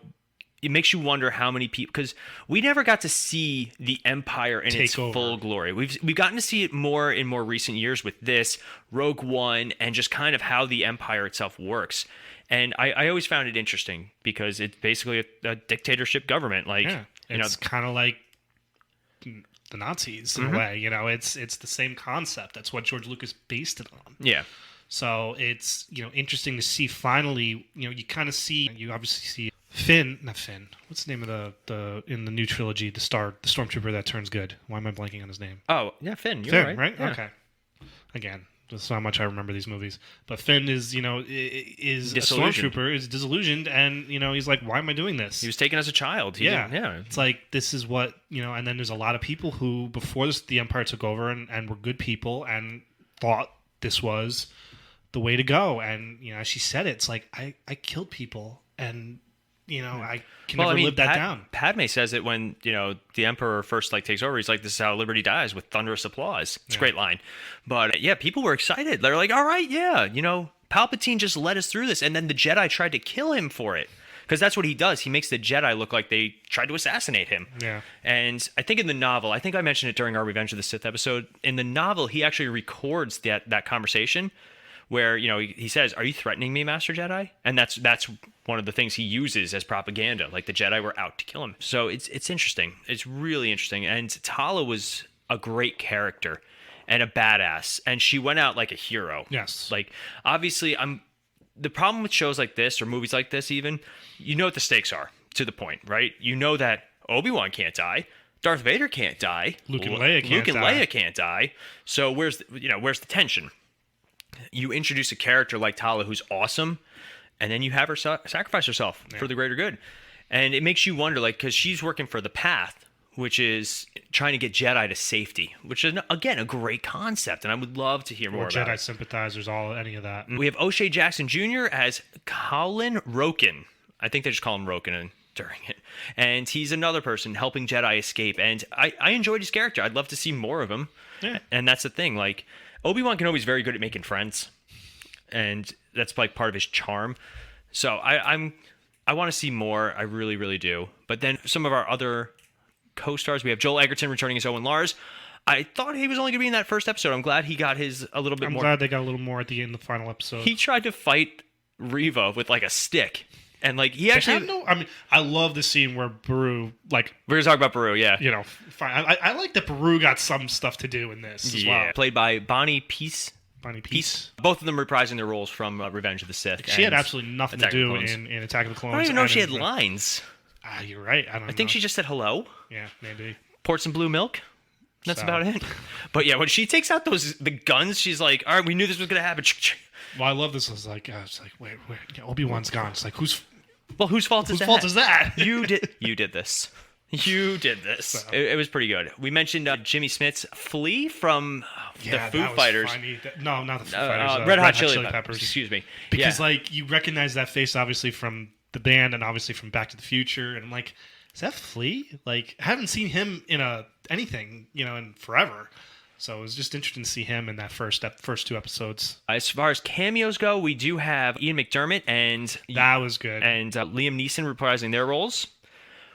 it makes you wonder how many people, because we never got to see the Empire in its full glory. We've gotten to see it more in more recent years with this, Rogue One, and just kind of how the Empire itself works. And I always found it interesting because it's basically a dictatorship government. Like, it's kind of like the Nazis in a way, you know, it's the same concept. That's what George Lucas based it on. Yeah. So it's, you know, interesting to see finally, you know, you obviously see Finn. What's the name of the in the new trilogy, the stormtrooper that turns good? Why am I blanking on his name? Oh, yeah, Finn. You're right? Yeah. Okay. Again, that's how much I remember these movies. But Finn is, you know, is a stormtrooper, is disillusioned, and, you know, he's like, why am I doing this? He was taken as a child. Yeah. It's like, this is what, you know, and then there's a lot of people who, before the Empire took over and were good people and thought this was the way to go. And, you know, as she said it, it's like, I killed people, and, you know, I can never live that down. Padme says it when, you know, the Emperor first takes over. He's like, this is how liberty dies, with thunderous applause. It's a great line. But yeah, people were excited. They're like, all right, yeah, you know, Palpatine just led us through this. And then the Jedi tried to kill him for it. Because that's what he does. He makes the Jedi look like they tried to assassinate him. Yeah. And I think in the novel, I think I mentioned it during our Revenge of the Sith episode. In the novel, he actually records that conversation where, you know, he says, are you threatening me, Master Jedi? And that's one of the things he uses as propaganda. Like the Jedi were out to kill him. So it's interesting. It's really interesting. And Tala was a great character and a badass. And she went out like a hero. Yes. Like, obviously, the problem with shows like this or movies like this even, you know what the stakes are to the point, right? You know that Obi-Wan can't die. Darth Vader can't die. Luke and Leia can't die. So where's the tension? You introduce a character like Tala who's awesome, and then you have her sacrifice herself for the greater good. And it makes you wonder, like, because she's working for the Path, which is trying to get Jedi to safety, which is, again, a great concept, and I would love to hear more about Jedi it. sympathizers, any of that. We have O'Shea Jackson Jr. as Colin Roken. I think they just call him Roken during it. And he's another person helping Jedi escape, and I enjoyed his character. I'd love to see more of him. Yeah. And that's the thing, like, Obi-Wan Kenobi is very good at making friends, and that's like part of his charm. So I want to see more. I really, really do. But then some of our other co-stars, we have Joel Egerton returning as Owen Lars. I thought he was only going to be in that first episode. I'm glad he got his a little bit more. I'm glad they got a little more at the end of the final episode. He tried to fight Reva with like a stick. And like he actually, I love the scene where Beru, like, we're gonna talk about Beru, yeah. You know, fine. I like that Beru got some stuff to do in this as well. Played by Bonnie Peace. Both of them reprising their roles from Revenge of the Sith. She had absolutely nothing to do in Attack of the Clones. I don't even know if she had lines. You're right. I think she just said hello. Yeah, maybe. Poured some blue milk. That's about it. But yeah, when she takes out the guns, she's like, all right, we knew this was gonna happen. Well, I love this. It's like, wait, Obi-Wan's gone. It's like, whose fault is that? You did this. You did this. So. It was pretty good. We mentioned Jimmy Smith's Flea from the Foo Fighters. No, not the Foo Fighters. Red Hot Chili Peppers. Excuse me. Because like you recognize that face obviously from the band and obviously from Back to the Future, and I'm like, is that Flea? Like, I haven't seen him in anything, you know, in forever. So it was just interesting to see him in that first two episodes. As far as cameos go, we do have Ian McDermott and that was good, and Liam Neeson reprising their roles.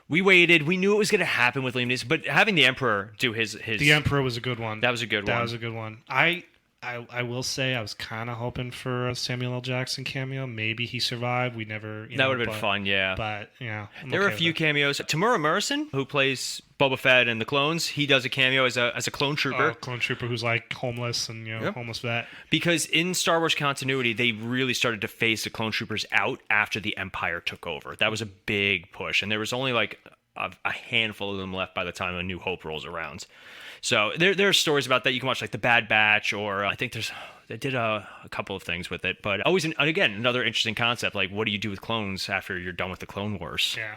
We waited. We knew it was going to happen with Liam Neeson, but having the Emperor do his... The Emperor was a good one. That was a good one. That was a good one. I I will say I was kind of hoping for a Samuel L. Jackson cameo. Maybe he survived. We never. That would have been fun, yeah. But yeah, there were a few cameos. Tamura Morrison, who plays Boba Fett and the clones, he does a cameo as a clone trooper. Clone trooper who's like homeless and homeless vet. Because in Star Wars continuity, they really started to phase the clone troopers out after the Empire took over. That was a big push, and there was only like a handful of them left by the time A New Hope rolls around. So there are stories about that. You can watch like The Bad Batch, or I think they did a couple of things with it. But always, again, another interesting concept. Like, what do you do with clones after you're done with the Clone Wars? Yeah.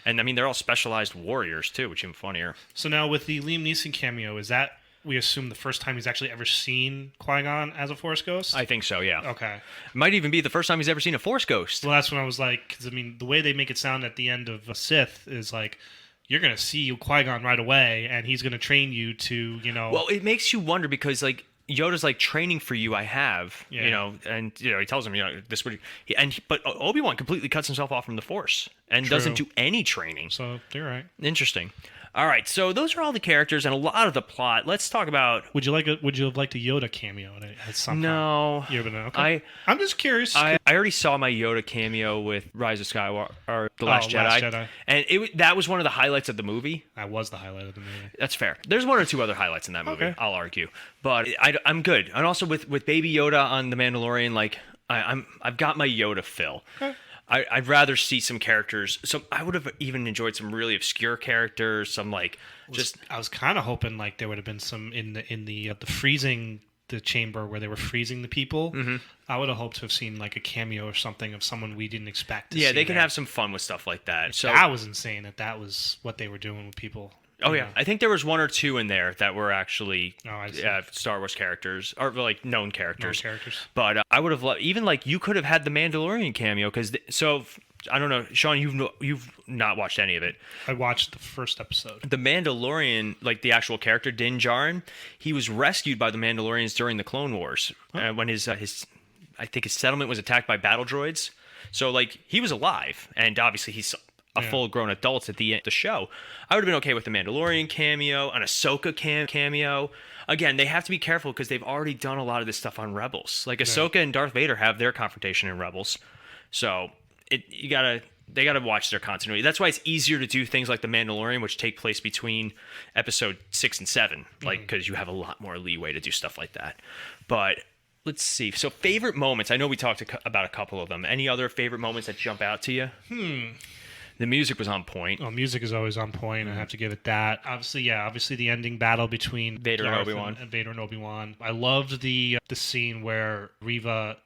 And I mean, they're all specialized warriors too, which is even funnier. So now with the Liam Neeson cameo, is that, we assume, the first time he's actually ever seen Qui-Gon as a Force Ghost? I think so, yeah. Okay. Might even be the first time he's ever seen a Force Ghost. Well, that's when I was like, because I mean, the way they make it sound at the end of Sith is like, you're going to see Qui-Gon right away, and he's going to train you to, Well, it makes you wonder because, like, Yoda's like, training for you I have, and, he tells him, this would... But Obi-Wan completely cuts himself off from the Force and doesn't do any training. So, you're right. Interesting. All right, so those are all the characters and a lot of the plot. Let's talk about... Would you have liked a Yoda cameo at some No. Point? Okay. I'm just curious. I already saw my Yoda cameo with Rise of Skywalker, or The Last Jedi. And that was one of the highlights of the movie. That was the highlight of the movie. That's fair. There's one or two other highlights in that movie, I'll argue. But I'm good. And also with Baby Yoda on The Mandalorian, like, I've got my Yoda fill. Okay. I'd rather see some characters. I would have even enjoyed some really obscure characters. Some like I was kind of hoping like there would have been some in the freezing the chamber where they were freezing the people. Mm-hmm. I would have hoped to have seen like a cameo or something of someone we didn't expect to see. Yeah, they can have some fun with stuff like that. So that was insane. That was what they were doing with people. Oh yeah, I think there was one or two in there that were actually Star Wars characters or like known characters. But I would have even like you could have had the Mandalorian cameo because I don't know, Sean, you've not watched any of it. I watched the first episode. The Mandalorian, like the actual character Din Djarin, he was rescued by the Mandalorians during the Clone Wars when his I think his settlement was attacked by battle droids. So like he was alive, and obviously he's a full-grown adult at the end of the show. I would have been okay with the Mandalorian cameo, an Ahsoka cameo. Again, they have to be careful because they've already done a lot of this stuff on Rebels. Like Ahsoka and Darth Vader have their confrontation in Rebels, so they gotta watch their continuity. That's why it's easier to do things like the Mandalorian, which take place between episode 6 and 7, like because you have a lot more leeway to do stuff like that. But let's see. So favorite moments. I know we talked about a couple of them. Any other favorite moments that jump out to you? The music was on point. Oh, music is always on point. I have to give it that. Obviously the ending battle between Vader and Obi-Wan. Vader and Obi-Wan. I loved the scene where Reva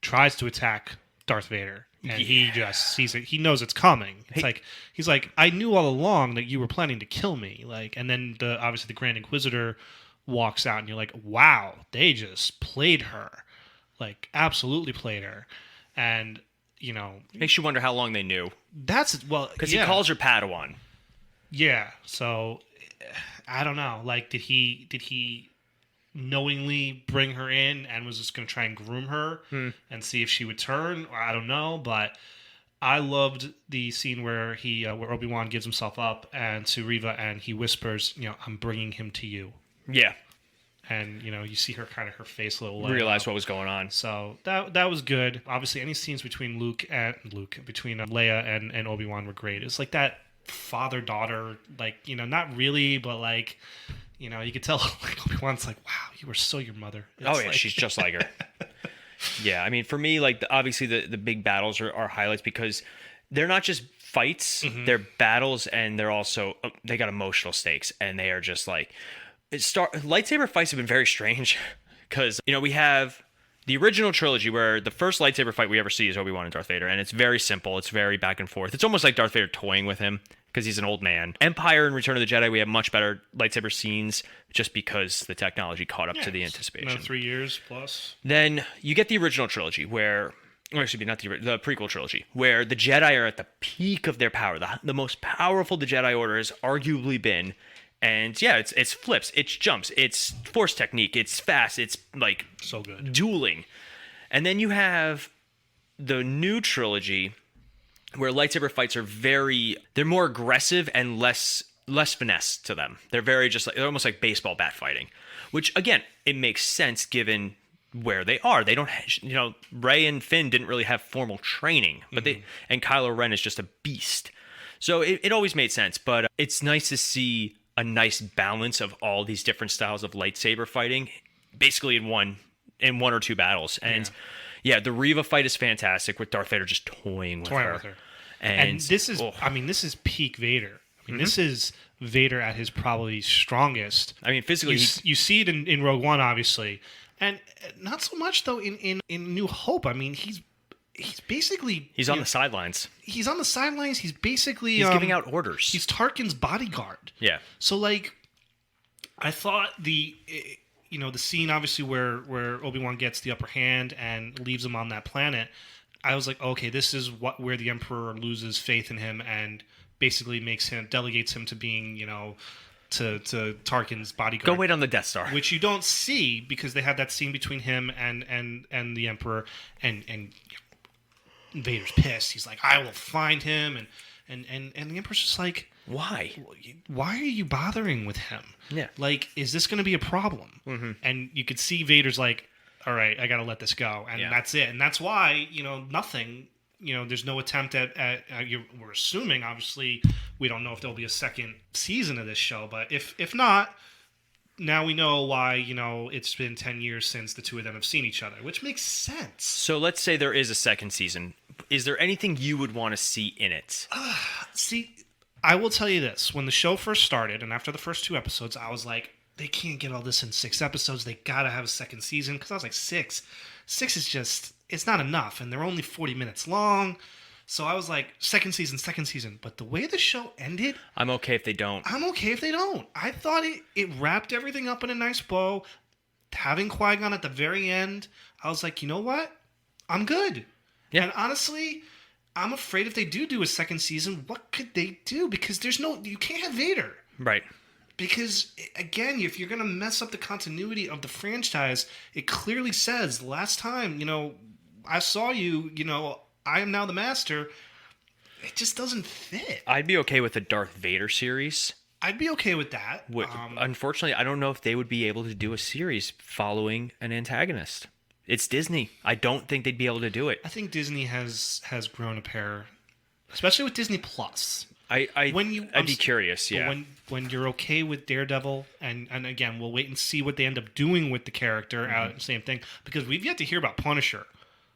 tries to attack Darth Vader, and he just sees it. He knows it's coming. He's like, I knew all along that you were planning to kill me. Like, and then obviously the Grand Inquisitor walks out, and you're like, wow, they just played her, like absolutely played her, and. Makes you wonder how long they knew. Because he calls her Padawan. Yeah, so I don't know. Like, did he knowingly bring her in and was just going to try and groom her and see if she would turn? Or I don't know, but I loved the scene where where Obi-Wan gives himself up and to Reva, and he whispers, "I'm bringing him to you." Yeah. And, you see her face a little light realize what was going on. So that was good. Obviously, any scenes between between Leia and Obi-Wan were great. It's like that father-daughter, like, not really, but like, you could tell like Obi-Wan's like, wow, you were so your mother. It's she's just like her. Yeah, I mean, for me, like, obviously the big battles are highlights because they're not just fights, they're battles, and they're also, they got emotional stakes, and they are just like... lightsaber fights have been very strange because we have the original trilogy where the first lightsaber fight we ever see is Obi-Wan and Darth Vader, and it's very simple, it's very back and forth. It's almost like Darth Vader toying with him because he's an old man. Empire and Return of the Jedi, we have much better lightsaber scenes just because the technology caught up to the anticipation. 3 years plus. Then you get the original trilogy where, or excuse me, not the prequel trilogy, where the Jedi are at the peak of their power, the most powerful the Jedi Order has arguably been. And yeah, it's flips, it's jumps, it's force technique, it's fast, it's like so good dueling. And then you have the new trilogy where lightsaber fights are they're more aggressive and less less finesse to them. They're very just like, they're almost like baseball bat fighting, which again, it makes sense given where they are. They don't, Rey and Finn didn't really have formal training, but and Kylo Ren is just a beast. So it always made sense, but it's nice to see a nice balance of all these different styles of lightsaber fighting, basically in one or two battles. And the Reva fight is fantastic with Darth Vader just toying with her. And this is, this is peak Vader. This is Vader at his probably strongest. Physically, you see it in Rogue One, obviously, and not so much though in New Hope. He's basically on the sidelines. He's on the sidelines. He's basically giving out orders. He's Tarkin's bodyguard. Yeah. So I thought the scene obviously where Obi-Wan gets the upper hand and leaves him on that planet. I was like, okay, this is where the Emperor loses faith in him and basically delegates him to being, to Tarkin's bodyguard. Go wait on the Death Star, which you don't see because they had that scene between him and the Emperor, and Vader's pissed. He's like, I will find him, and the Emperor's just like, why are you bothering with him? Yeah, is this going to be a problem? And you could see Vader's like, all right, I got to let this go, and that's it. And that's why nothing. There's no attempt at we're assuming, obviously, we don't know if there'll be a second season of this show, but if not, now we know why, it's been 10 years since the two of them have seen each other, which makes sense. So let's say there is a second season. Is there anything you would want to see in it? See, I will tell you this. When the show first started, and after the first 2 episodes, I was like, they can't get all this in 6 episodes. They got to have a second season, because I was like, 6 is just... it's not enough, and they're only 40 minutes long. So I was like, second season. But the way the show ended... I'm okay if they don't. I thought it wrapped everything up in a nice bow. Having Qui-Gon at the very end, I was like, you know what? I'm good. Yeah. And honestly, I'm afraid if they do a second season, what could they do? Because you can't have Vader. Right. Because, again, if you're going to mess up the continuity of the franchise, it clearly says, last time, I saw you, I am now the master. It just doesn't fit. I'd be okay with the Darth Vader series. I'd be okay with that. Unfortunately, I don't know if they would be able to do a series following an antagonist. It's Disney. I don't think they'd be able to do it. I think Disney has grown a pair, especially with Disney Plus. I'd be curious, yeah. When you're okay with Daredevil, and again, we'll wait and see what they end up doing with the character. Same thing, because we've yet to hear about Punisher.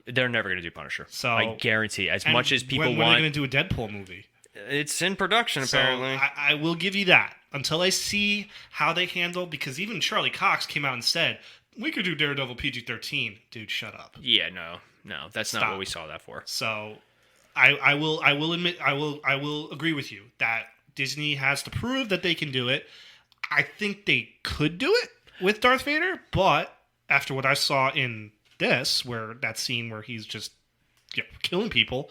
They're never going to do Punisher. So I guarantee. As much as people when want, are they going to do a Deadpool movie? It's in production, apparently. So I will give you that until I see how they handle. Because even Charlie Cox came out and said we could do Daredevil PG-13. Dude, shut up. Yeah, no, that's not what we saw that for. So I will admit I will agree with you that Disney has to prove that they can do it. I think they could do it with Darth Vader, but after what I saw in this, where that scene where he's just killing people,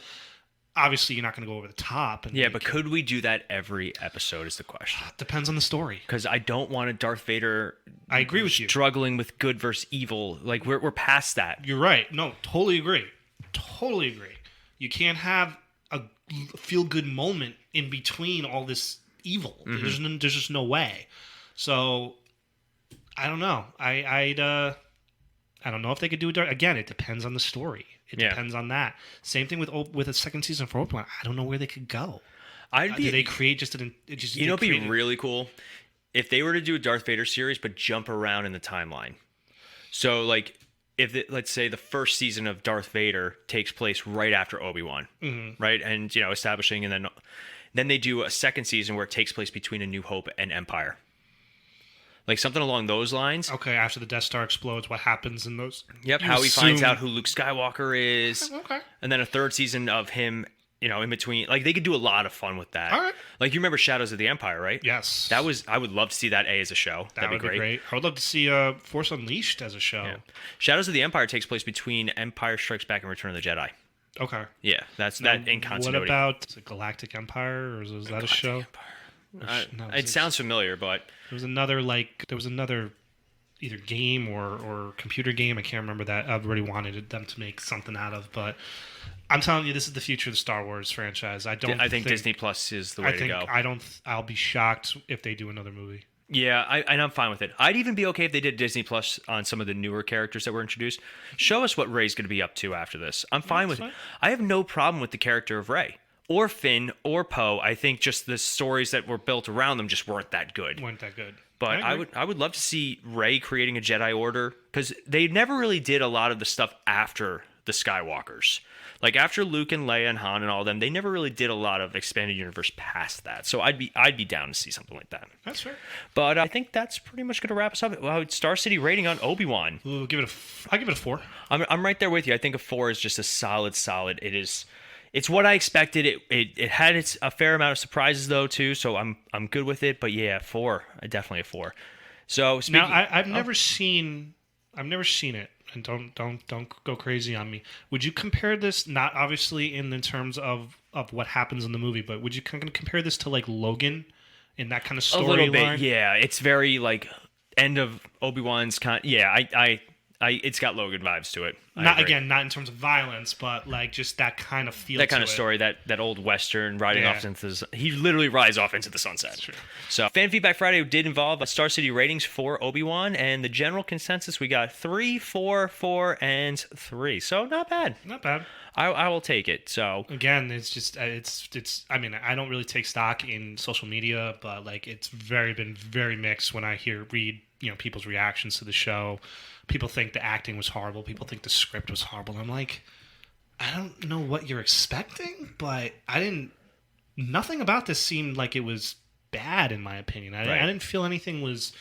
obviously you're not going to go over the top. But could we do that every episode is the question. Depends on the story. Because I don't want a Darth Vader. I agree with you. Struggling with good versus evil. Like we're past that. You're right. No, totally agree. You can't have a feel-good moment in between all this evil. There's just no way. So I don't know. I don't know if they could do it. Again, it depends on the story. It depends on that. Same thing with a second season for Obi-Wan. I don't know where they could go. Do they create it'd be really cool if they were to do a Darth Vader series, but jump around in the timeline. So, let's say the first season of Darth Vader takes place right after Obi-Wan, right, and establishing, and then they do a second season where it takes place between A New Hope and Empire. Like something along those lines. Okay, after the Death Star explodes, what happens in those? Yep, how he finds out who Luke Skywalker is. Okay. And then a third season of him, in between. Like, they could do a lot of fun with that. All right. Like, you remember Shadows of the Empire, right? Yes. I would love to see that as a show. That'd be great. I would love to see Force Unleashed as a show. Yeah. Shadows of the Empire takes place between Empire Strikes Back and Return of the Jedi. Okay. Yeah, that's that in continuity. What about Galactic Empire, or is that a show? It sounds familiar, but there was another either game or computer game. I can't remember that. I've already wanted them to make something out of, but I'm telling you, this is the future of the Star Wars franchise. I think Disney Plus is the way to go. I'll be shocked if they do another movie. Yeah, I'm fine with it. I'd even be okay if they did Disney Plus on some of the newer characters that were introduced. Show us what Rey's going to be up to after this. I'm fine with it. I have no problem with the character of Rey or Finn or Poe. I think just the stories that were built around them just weren't that good. But I would love to see Rey creating a Jedi Order, because they never really did a lot of the stuff after the Skywalkers. Like after Luke and Leia and Han and all of them, they never really did a lot of expanded universe past that. So I'd be down to see something like that. That's fair. But I think that's pretty much going to wrap us up. Well, Star City rating on Obi-Wan. I'll give it a 4. I'm right there with you. I think a 4 is just a solid. It's what I expected. It had a fair amount of surprises though too, so I'm good with it. But yeah, 4, definitely a 4. So now I've never seen it, and don't go crazy on me. Would you compare this, not obviously in the terms of what happens in the movie, but would you kind of compare this to like Logan in that kind of storyline? A little bit, yeah. It's very like end of Obi-Wan's it's got Logan vibes to it. Not in terms of violence, but like just that kind of feel. That kind of story, that old Western riding off into he literally rides off into the sunset. That's true. So Fan Feedback Friday did involve Star City ratings for Obi-Wan, and the general consensus we got 3, 4, 4, and 3. So not bad. Not bad. I will take it. So again, it's just it's. I mean, I don't really take stock in social media, but like it's been very mixed when I read people's reactions to the show. People think the acting was horrible. People think the script was horrible. I'm like, I don't know what you're expecting, but nothing about this seemed like it was bad in my opinion. I didn't feel anything was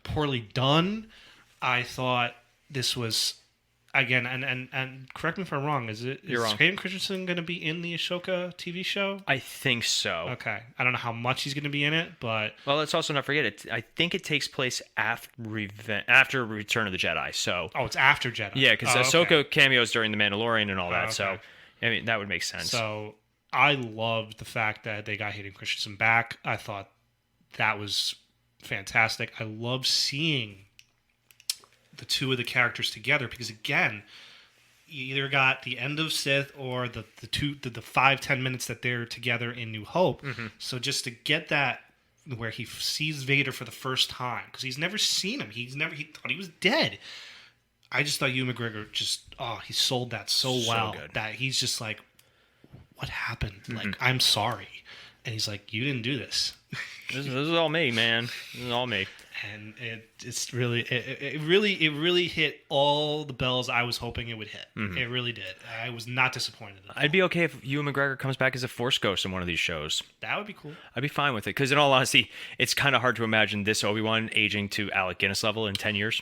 poorly done. I thought this was, again, and correct me if I'm wrong, is Hayden Christensen going to be in the Ahsoka TV show? I think so. Okay. I don't know how much he's going to be in it, but... Well, let's also not forget it. I think it takes place after Return of the Jedi, so... Oh, it's after Jedi. Yeah, because Ahsoka cameos during The Mandalorian and all that, so... I mean, that would make sense. So, I loved the fact that they got Hayden Christensen back. I thought that was fantastic. I love seeing the two of the characters together, because again, you either got the end of Sith or the 5-10 minutes that they're together in New Hope. Mm-hmm. So just to get that where he sees Vader for the first time, because he's never seen him, he thought he was dead. I just thought Ewan McGregor he sold that so well good. That he's just like, what happened? Mm-hmm. Like, I'm sorry. And he's like, you didn't do this. This is all me, man. This is all me. And it really hit all the bells I was hoping it would hit. Mm-hmm. It really did. I was not disappointed. I'd be okay if Ewan McGregor comes back as a Force ghost in one of these shows. That would be cool. I'd be fine with it, because in all honesty, it's kind of hard to imagine this Obi-Wan aging to Alec Guinness level in 10 years.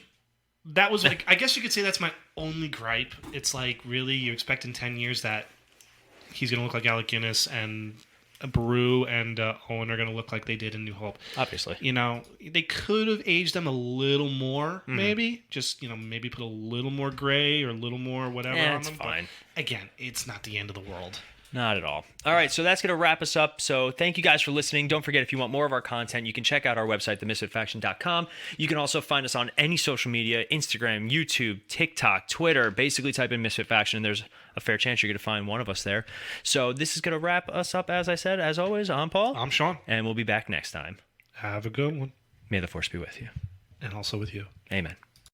That was like, I guess you could say that's my only gripe. It's like, really, you expect in 10 years that he's going to look like Alec Guinness and Beru and Owen are going to look like they did in New Hope. Obviously. They could have aged them a little more, maybe. Just, maybe put a little more gray or a little more whatever on them. Fine. But again, it's not the end of the world. Not at all. All right, so that's going to wrap us up. So thank you guys for listening. Don't forget, if you want more of our content, you can check out our website, themisfitfaction.com. You can also find us on any social media, Instagram, YouTube, TikTok, Twitter. Basically type in Misfit Faction, and there's a fair chance you're going to find one of us there. So this is going to wrap us up, as I said. As always, I'm Paul. I'm Sean. And we'll be back next time. Have a good one. May the Force be with you. And also with you. Amen.